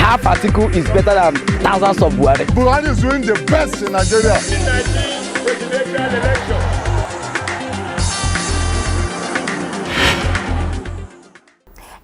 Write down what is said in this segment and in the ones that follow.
half Atiku is better than thousands of Buhari. Buhari is doing the best in Nigeria. 2019 presidential election.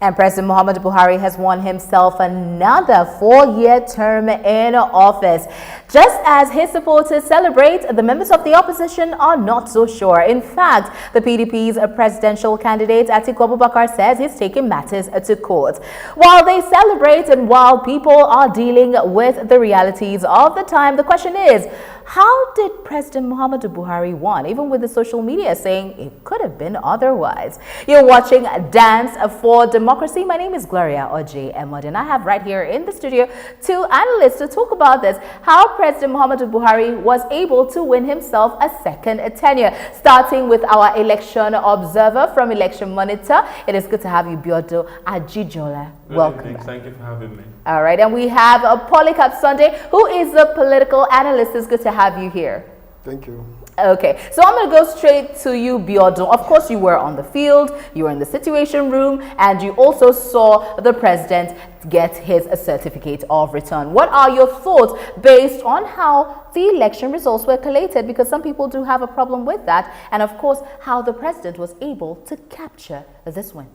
And President Mohammadu Buhari has won himself another 4-year term in office. Just as his supporters celebrate, the members of the opposition are not so sure. In fact, the PDP's presidential candidate Atiku Abubakar says he's taking matters to court. While they celebrate and while people are dealing with the realities of the time, the question is, how did President Mohammadu Buhari win, even with the social media saying it could have been otherwise? You're watching Dance for Democracy. My name is Gloria Oje-Emod, and I have right here in the studio 2 analysts to talk about this, how President Mohammadu Buhari was able to win himself a second tenure. Starting with our election observer from Election Monitor, it is good to have you, Biodo Ajijola. Welcome. Thank you for having me. All right, and we have Polycarp Sunday, who is a political analyst. It's good to have you here. Thank you. Okay, so I'm going to go straight to you, Biodo. Of course, you were on the field, you were in the Situation Room, and you also saw the president get his certificate of return. What are your thoughts based on how the election results were collated? Because some people do have a problem with that. And of course, how the president was able to capture this win.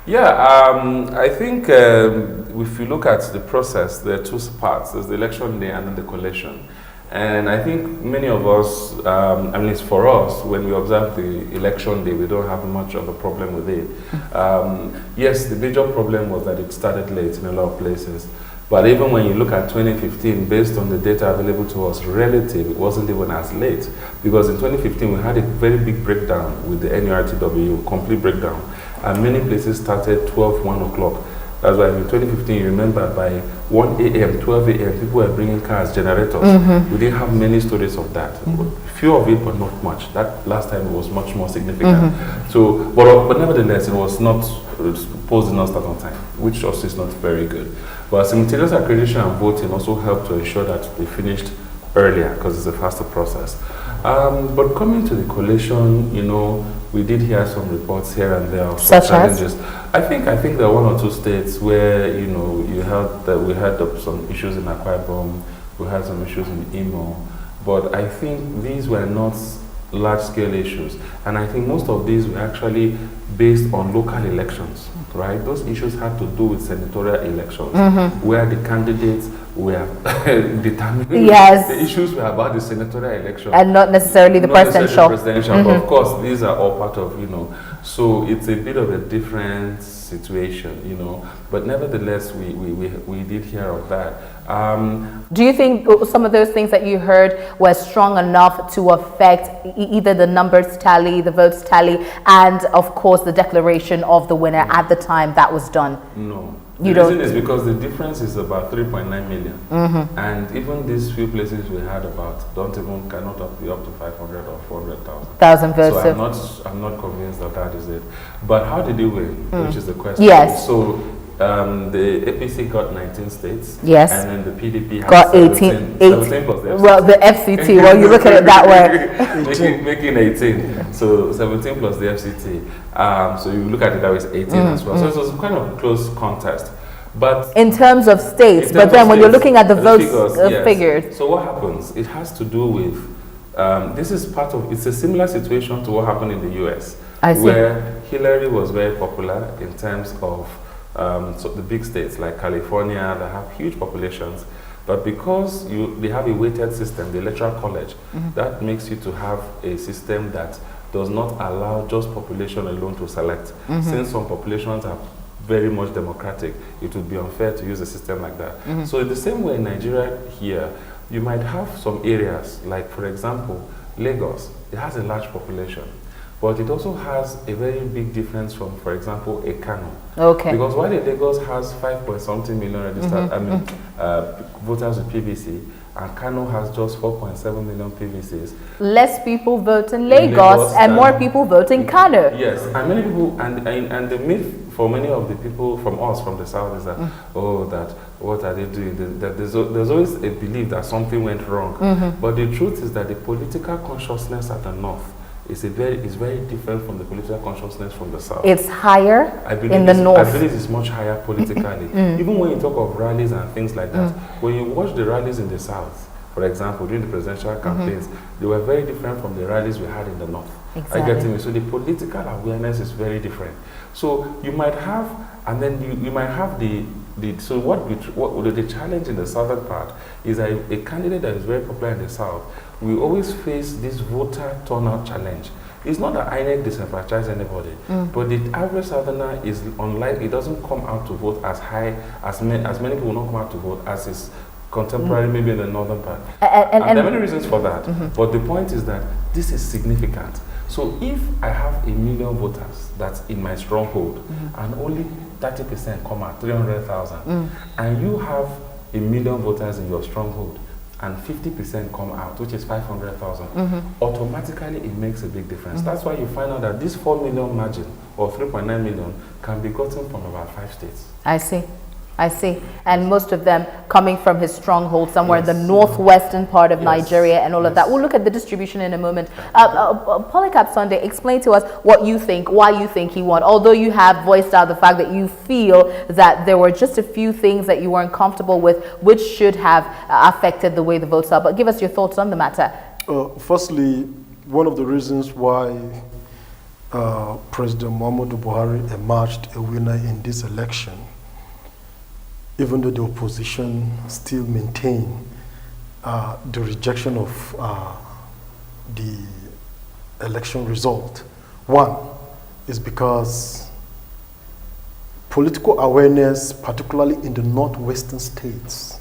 Yeah, I think if you look at the process, there are 2 parts. There's the election day and then the collation. And I think many of us, at least for us, when we observe the election day, we don't have much of a problem with it. Yes, the major problem was that it started late in a lot of places. But even when you look at 2015, based on the data available to us relative, it wasn't even as late. Because in 2015, we had a very big breakdown with the NURTW, complete breakdown. And many places started 12, 1 o'clock. That's why in 2015, you remember by 1 a.m., 12 a.m., people were bringing cars, generators. We didn't have many stories of that. Few of it, but not much. That last time was much more significant. So, but nevertheless, it was not posed not start on time, which also is not very good. But simultaneous accreditation and voting also helped to ensure that they finished earlier because it's a faster process. But coming to the collation, you know, we did hear some reports here and there of some challenges. I think there are 1 or 2 states where, you know, we had some issues in Akwa Ibom, we had some issues in Imo, but I think these were not large-scale issues, and I think most of these were actually based on local elections, right? Those issues had to do with senatorial elections, where the candidates were determined. Yes. The issues were about the senatorial election. And not necessarily the presidential. But of course, these are all part of, you know, so it's a bit of a different situation, you know, but nevertheless, we did hear of that. Do you think some of those things that you heard were strong enough to affect either the numbers tally, the votes tally, and of course the declaration of the winner at the time that was done? No. The reason is because the difference is about 3.9 million. And even these few places we had about cannot be up to 500 or 400,000 votes. So I'm not convinced that is it. But how did they win? Which is the question. Yes. So the APC got 19 states. Yes. And then the PDP got 17 plus the FCT. Well, the FCT, well, you look at it that way. making 18. So 17 plus the FCT. So you look at it that way, it's 18 as well. So it was kind of close contest. But in terms of states, but then when you're looking at the votes figures. So what happens? It has to do with, this is it's a similar situation to what happened in the US. I see. Where Hillary was very popular in terms of so the big states like California that have huge populations, but because they have a weighted system, the electoral college, that makes you to have a system that does not allow just population alone to select. Since some populations are very much democratic, it would be unfair to use a system like that. So in the same way in Nigeria here, you might have some areas, like for example, Lagos, it has a large population. But it also has a very big difference from, for example, a Kano. Okay. Because while Lagos has 5.something million registered, voters with PVC, and Kano has just 4.7 million PVCs. Less people vote in Lagos and more people vote in Kano. Yes, and many people, and the myth for many of the people from us, from the south, is that, what are they doing? That there's always a belief that something went wrong. But the truth is that the political consciousness at the north is very different from the political consciousness from the South. It's higher in the North. I believe it's much higher politically. Even when you talk of rallies and things like that, when you watch the rallies in the South, for example, during the presidential campaigns, they were very different from the rallies we had in the North. Exactly. I get me? So the political awareness is very different. So you might have, and then you might have so what the challenge in the southern part is that a candidate that is very popular in the South will always face this voter turnout challenge. It's not that INEC disenfranchise anybody, but the average southerner is unlike, it doesn't come out to vote as high, as many people will not come out to vote as is contemporary maybe in the northern part. And there are many reasons for that, but the point is that this is significant. So if I have 1 million voters that's in my stronghold and only 30% come out, 300,000, and you have 1 million voters in your stronghold and 50% come out, which is 500,000, automatically it makes a big difference. That's why you find out that this 4 million margin or 3.9 million can be gotten from about 5 states. I see. And most of them coming from his stronghold somewhere in the northwestern part of Nigeria and all of that. We'll look at the distribution in a moment. Polycarp Sunday, explain to us what you think, why you think he won. Although you have voiced out the fact that you feel that there were just a few things that you weren't comfortable with, which should have affected the way the votes are. But give us your thoughts on the matter. Firstly, one of the reasons why President Mohammadu Buhari emerged a winner in this election, even though the opposition still maintain the rejection of the election result. One is because political awareness, particularly in the northwestern states,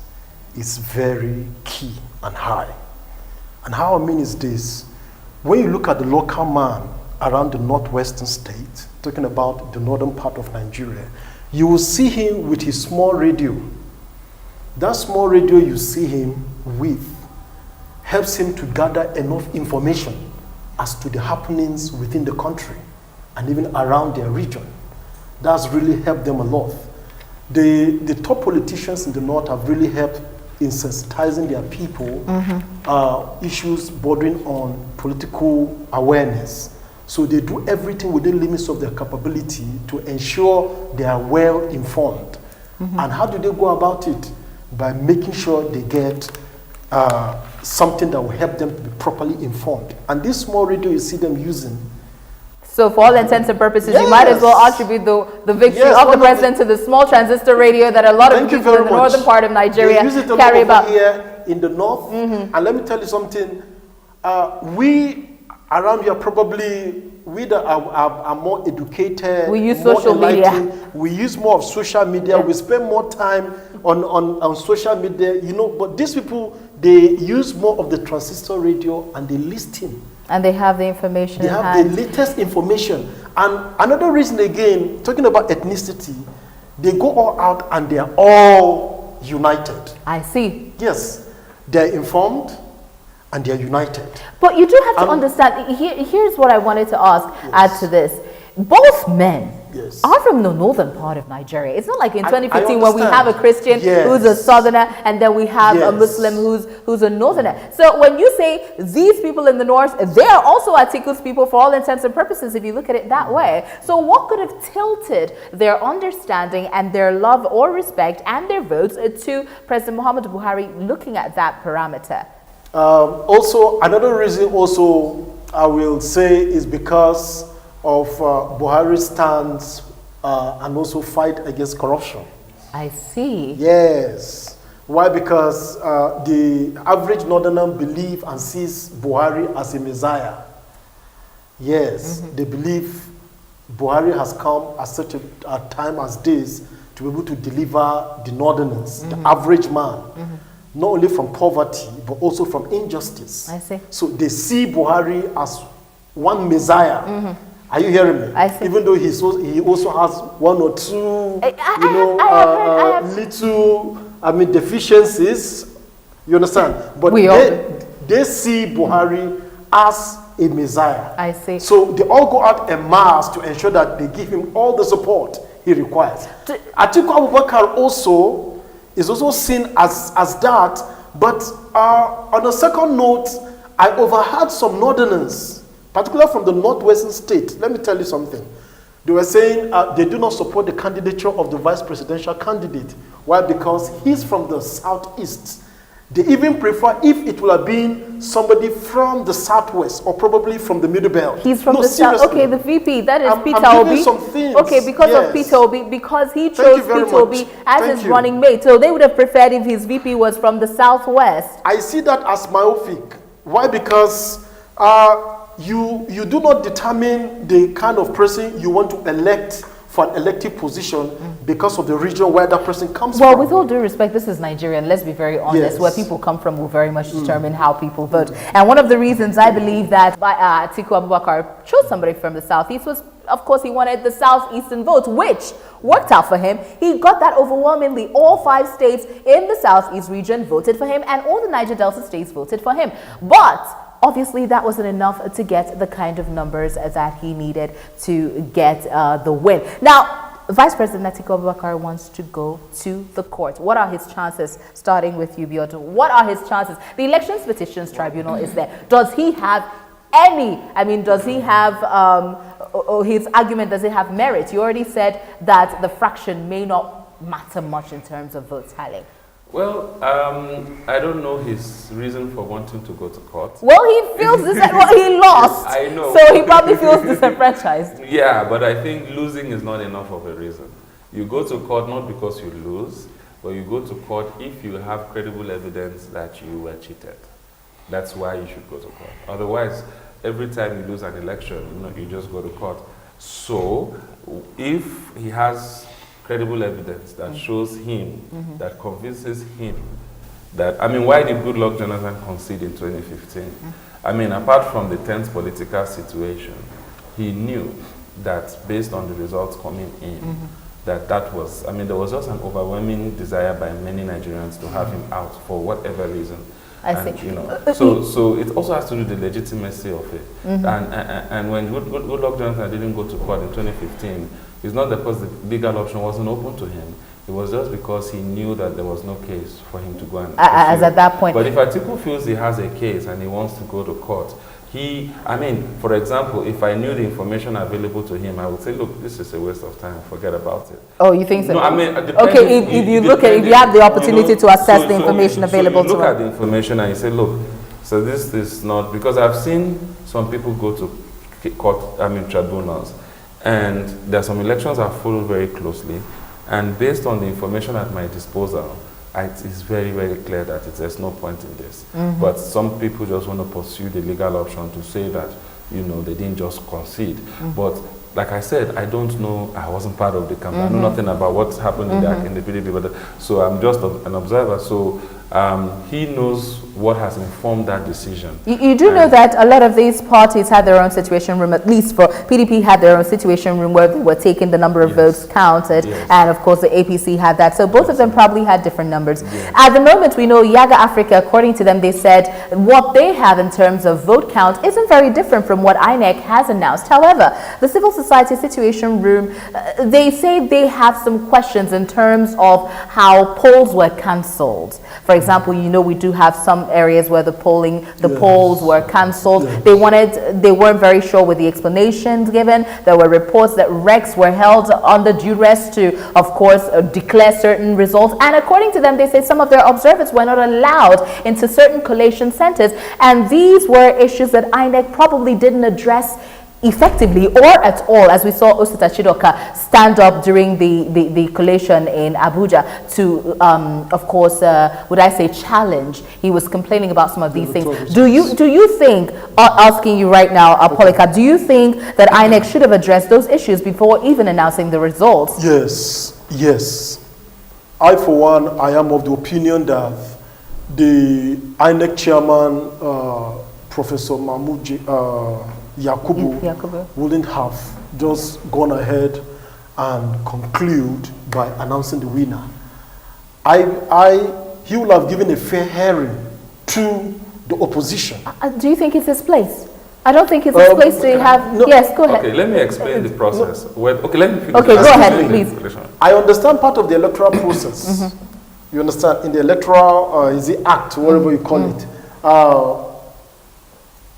is very key and high. And how I mean is this: when you look at the local man around the northwestern state, talking about the northern part of Nigeria, you will see him with his small radio. That small radio you see him with helps him to gather enough information as to the happenings within the country and even around their region. That's really helped them a lot. The top politicians in the north have really helped in sensitizing their people, issues bordering on political awareness. So they do everything within limits of their capability to ensure they are well informed. And how do they go about it? By making sure they get something that will help them to be properly informed. And this small radio you see them using. So for all intents and purposes, you might as well attribute the victory of the president to the small transistor radio that a lot of people in the northern part of Nigeria carry about. Here in the north. And let me tell you something. We around here, probably we that are more educated, we use social media. We use more of social media. We spend more time on social media, you know. But these people, they use more of the transistor radio and they listen. And they have the information. They have the latest information. And another reason, again, talking about ethnicity, they go all out and they are all united. I see. Yes, they are informed and they are united. But you do have to understand, here's what I wanted to ask, add to this. Both men are from the northern part of Nigeria. It's not like in 2015 when we have a Christian who's a southerner and then we have a Muslim who's a northerner. So when you say these people in the north, they are also Atiku's people for all intents and purposes if you look at it that way. So what could have tilted their understanding and their love or respect and their votes to President Mohammadu Buhari looking at that parameter? Also, another reason also I will say is because of Buhari's stance and also fight against corruption. I see. Yes. Why? Because the average northerner believes and sees Buhari as a messiah. Yes, they believe Buhari has come at such a time as this to be able to deliver the northerners, the average man. Not only from poverty, but also from injustice. I see. So they see Buhari as one messiah. Are you hearing me? I see. Even though he also has one or two, little, deficiencies. You understand? But they see Buhari as a messiah. I see. So they all go out en masse to ensure that they give him all the support he requires. Atiku Abubakar also is also seen as that, but on a second note, I overheard some northerners, particularly from the northwestern state, let me tell you something. They were saying they do not support the candidature of the vice presidential candidate. Why? Because he's from the southeast. They even prefer if it will have been somebody from the southwest or probably from the middle belt. He's from the south. Okay, the VP, that is Peter Obi. Some things. Okay, because of Peter Obi, because he chose Peter Obi as his running mate. So they would have preferred if his VP was from the southwest. I see that as myopic. Why? Because you do not determine the kind of person you want to elect for an elective position because of the region where that person comes from. Well, with all due respect, this is Nigeria, and let's be very honest, where people come from will very much determine how people vote. And one of the reasons I believe that Atiku Abubakar chose somebody from the southeast was, of course, he wanted the southeastern vote, which worked out for him. He got that overwhelmingly. All 5 states in the southeast region voted for him, and all the Niger Delta states voted for him. But obviously, that wasn't enough to get the kind of numbers that he needed to get the win. Now, Vice President Atiku Abubakar wants to go to the court. What are his chances? Starting with you, Biodun. What are his chances? The Elections Petitions Tribunal is there. Does he have any, does he have, his argument, does it have merit? You already said that the fraction may not matter much in terms of vote tally. Well, I don't know his reason for wanting to go to court. Well, he feels he lost. Yes, I know. So he probably feels disenfranchised. Yeah, but I think losing is not enough of a reason. You go to court not because you lose, but you go to court if you have credible evidence that you were cheated. That's why you should go to court. Otherwise, every time you lose an election, you just go to court. So, if he has credible evidence that shows him, that convinces him that, why did Goodluck Jonathan concede in 2015? Apart from the tense political situation, he knew that based on the results coming in, that was, there was just an overwhelming desire by many Nigerians to have him out for whatever reason. I see. So it also has to do with the legitimacy of it. And when Goodluck Jonathan didn't go to court in 2015, it's not because the legal option wasn't open to him. It was just because he knew that there was no case for him to go and as at that point. But if Atiku feels he has a case and he wants to go to court, for example, if I knew the information available to him, I would say, look, this is a waste of time, forget about it. Oh, you think so? No, okay, if you have the opportunity to assess the information available to him. So you look at the information and you say, look, so this is not, because I've seen some people go to court, tribunals, and there are some elections I follow very closely, and based on the information at my disposal, it is very, very clear that there's no point in this. But some people just want to pursue the legal option to say that, they didn't just concede. But like I said, I don't know, I wasn't part of the campaign. I know nothing about what's happened in the PDP, so I'm just an observer. So he knows what has informed that decision. You do know that a lot of these parties had their own situation room, at least for PDP had their own situation room where they were taking the number of votes counted, and of course the APC had that. So both of them probably had different numbers. At the moment, we know Yaga Africa, according to them, they said what they have in terms of vote count isn't very different from what INEC has announced. However, the civil society situation room, they say they have some questions in terms of how polls were cancelled. For example, we do have some areas where the polls were cancelled. They weren't very sure with the explanations given. There were reports that recs were held under duress to, of course, declare certain results. And according to them, they say some of their observers were not allowed into certain collation centers. And these were issues that INEC probably didn't address effectively or at all, as we saw Osita Chidoka stand up during the collation in Abuja to, of course, would I say challenge. He was complaining about some of these things. Do you think, asking you right now, Polycarp, do you think that INEC should have addressed those issues before even announcing the results? Yes. I, for one, I am of the opinion that the INEC chairman, Professor Mahmoud Yakubu wouldn't have just gone ahead and conclude by announcing the winner. He would have given a fair hearing to the opposition. Do you think it's his place? I don't think it's his place to have... No. Yes, go ahead. Okay, let me explain the process. Let me finish. Okay, go ahead, please. I understand part of the electoral process. You understand? In the electoral, is the act, whatever you call it.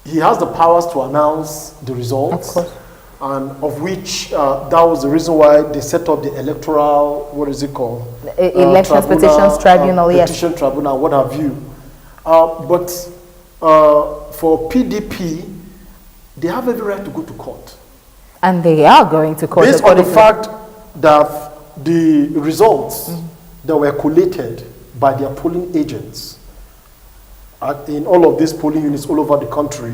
he has the powers to announce the results. Of course. And of which that was the reason why they set up the electoral, what is it called? Elections Petitions Tribunal, yes. Petition Tribunal, what have you. But for PDP, they have every right to go to court. And they are going to court. Based on the fact that the results that were collated by their polling agents in all of these polling units all over the country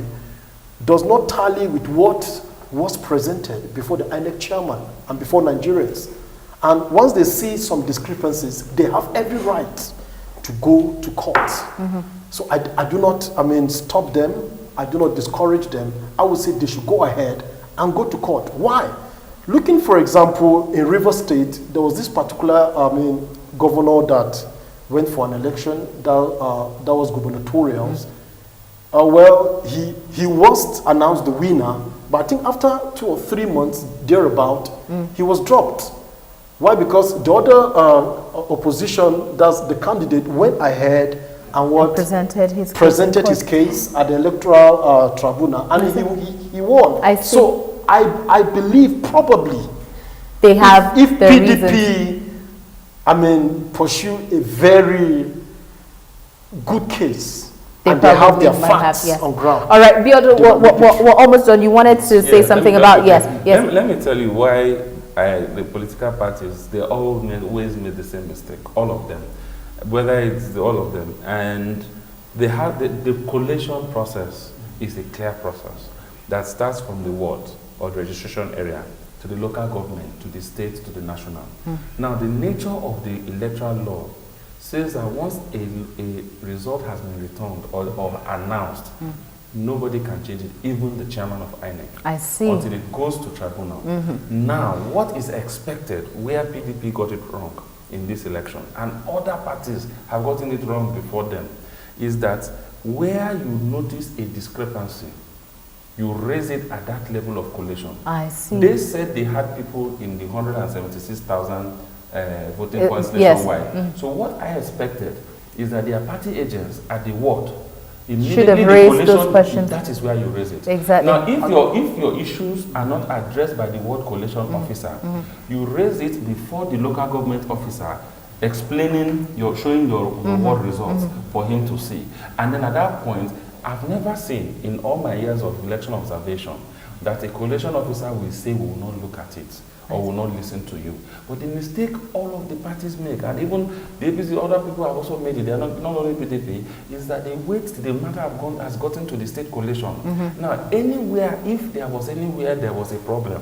does not tally with what was presented before the INEC chairman and before Nigerians. And once they see some discrepancies, they have every right to go to court. So I do not, stop them. I do not discourage them. I would say they should go ahead and go to court. Why? Looking, for example, in Rivers State, there was this particular, governor that went for an election that was gubernatorial. Well, he was announced the winner, but I think after 2 or 3 months, thereabout, he was dropped. Why? Because the other opposition, that's the candidate, went ahead and presented his case at the electoral tribunal, and he won. So I believe probably they have if PDP, pursue a very good case. And they have their facts on ground. All right, Biodo, we're almost done. You wanted to say something about, yes. Let me tell you why the political parties, they always made the same mistake, all of them, whether it's all of them. And they have the collation process is a clear process that starts from the ward or the registration area to the local government, to the state, to the national. Now, the nature of the electoral law says that once a result has been returned or announced, nobody can change it, even the chairman of INEC. I see. Until it goes to tribunal. Now, what is expected, where PDP got it wrong in this election, and other parties have gotten it wrong before them, is that where you notice a discrepancy, you raise it at that level of collation. I see. They said they had people in the 176,000 voting points nationwide. So what I expected is that their party agents at the ward should have raised those questions. That is where you raise it. Exactly. Now, if your issues are not addressed by the ward collation officer, you raise it before the local government officer, explaining showing your ward results for him to see. And then at that point, I've never seen in all my years of election observation that a collation officer will say we will not look at it or will not listen to you. But the mistake all of the parties make, and even the APC, other people have also made it, they are not only PDP, is that they wait till the matter has gotten to the state collation. Now, anywhere, if there was anywhere there was a problem,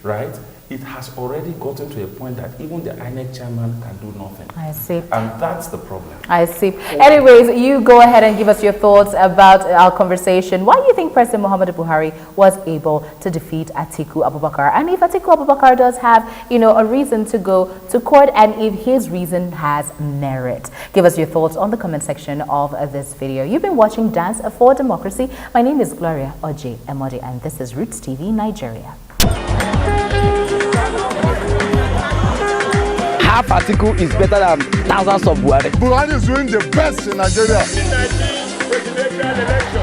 right, it has already gotten to a point that even the INEC chairman can do nothing. I see. And that's the problem. I see. Anyways, you go ahead and give us your thoughts about our conversation. Why do you think President Mohammadu Buhari was able to defeat Atiku Abubakar? And if Atiku Abubakar does have, a reason to go to court, and if his reason has merit? Give us your thoughts on the comment section of this video. You've been watching Dance for Democracy. My name is Gloria Oje Emodi, and this is Roots TV Nigeria. Half article is better than thousands of Buhari. Buhari is doing the best in Nigeria. Presidential election.